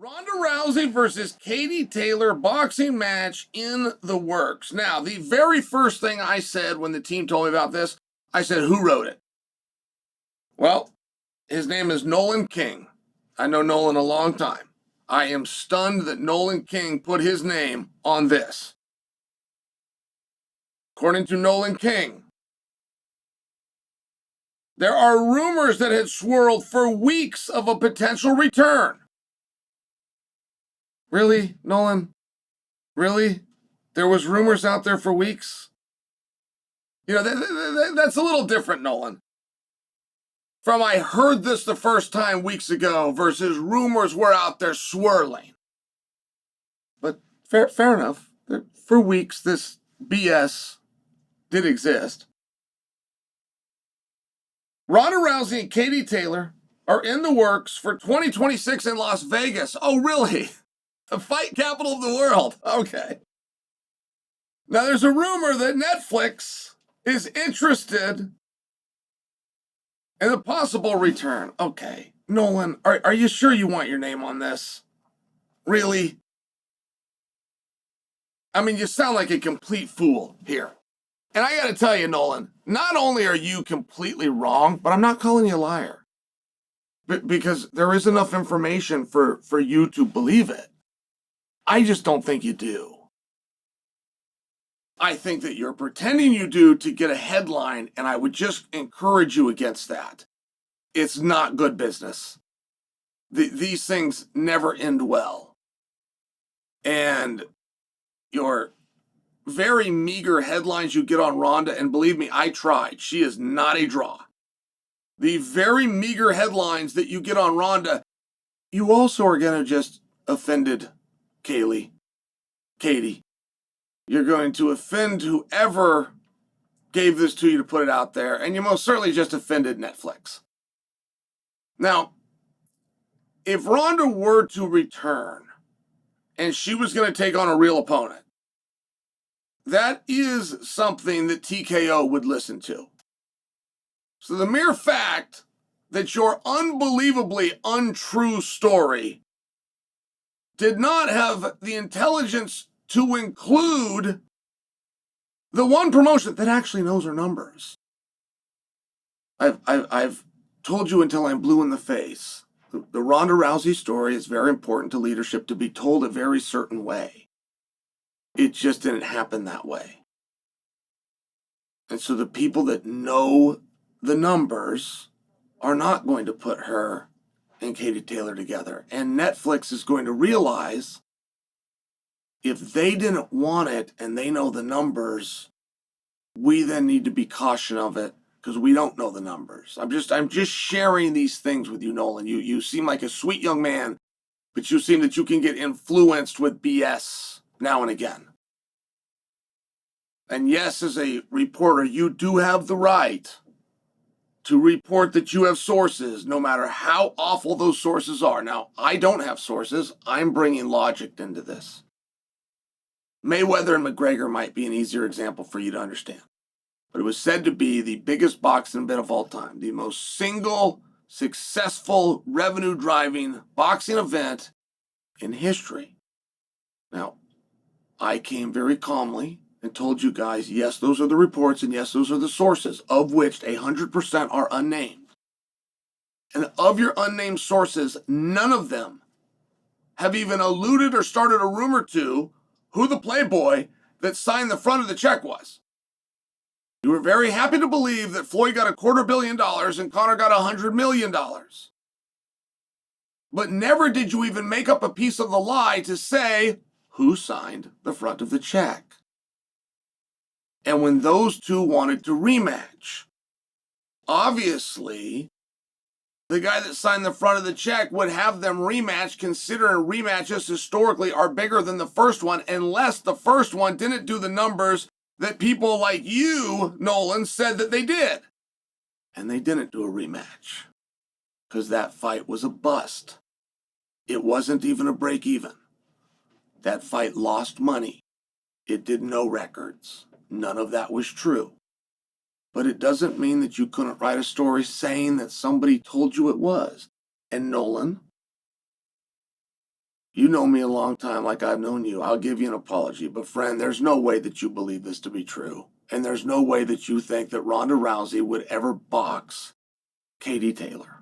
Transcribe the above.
Ronda Rousey versus Katie Taylor boxing match in the works. Now, the very first thing I said when the team told me about this, I said, who wrote it? Well, his name is Nolan King. I know Nolan a long time. I am stunned that Nolan King put his name on this. According to Nolan King, there are rumors that had swirled for weeks of a potential return. Really, Nolan? Really? There was rumors out there for weeks? You know, that's a little different, Nolan. From I heard this the first time weeks ago versus rumors were out there swirling. But fair enough. For weeks, this BS did exist. Ronda Rousey and Katie Taylor are in the works for 2026 in Las Vegas. Oh, really? The fight capital of the world. Okay. Now, there's a rumor that Netflix is interested in a possible return. Okay. Nolan, are you sure you want your name on this? Really? I mean, you sound like a complete fool here. And I gotta tell you, Nolan, not only are you completely wrong, but I'm not calling you a liar. Because there is enough information for you to believe it. I just don't think you do. I think that you're pretending you do to get a headline, and I would just encourage you against that. It's not good business. These things never end well. And your very meager headlines you get on Ronda, and believe me, I tried. She is not a draw. The very meager headlines that you get on Ronda, you also are going to just offended Katie. You're going to offend whoever gave this to you to put it out there, and you most certainly just offended Netflix. Now, if Ronda were to return and she was going to take on a real opponent, that is something that TKO would listen to. So the mere fact that your unbelievably untrue story did not have the intelligence to include the one promotion that actually knows her numbers. I've told you until I'm blue in the face. The Ronda Rousey story is very important to leadership to be told a very certain way. It just didn't happen that way. And so the people that know the numbers are not going to put her and Katie Taylor together. And Netflix is going to realize if they didn't want it and they know the numbers, we then need to be cautious of it because we don't know the numbers. I'm just sharing these things with you, Nolan. You seem like a sweet young man, but you seem that you can get influenced with BS now and again. And yes, as a reporter, you do have the right to report that you have sources, no matter how awful those sources are. Now, I don't have sources. I'm bringing logic into this. Mayweather and McGregor might be an easier example for you to understand. But it was said to be the biggest boxing event of all time, the most single successful revenue-driving boxing event in history. Now, I came very calmly and told you guys, yes, those are the reports, and yes, those are the sources, of which 100% are unnamed. And of your unnamed sources, none of them have even alluded or started a rumor to who the playboy that signed the front of the check was. You were very happy to believe that Floyd got $250 million and Conor got $100 million. But never did you even make up a piece of the lie to say who signed the front of the check. And when those two wanted to rematch, obviously, the guy that signed the front of the check would have them rematch, considering rematches historically are bigger than the first one, unless the first one didn't do the numbers that people like you, Nolan, said that they did. And they didn't do a rematch because that fight was a bust. It wasn't even a break even. That fight lost money. It did no records. None of that was true. But it doesn't mean that you couldn't write a story saying that somebody told you it was. And Nolan, You know me a long time like I've known you. I'll give you an apology. But friend, there's no way that you believe this to be true. And there's no way that you think that Ronda Rousey would ever box Katie Taylor.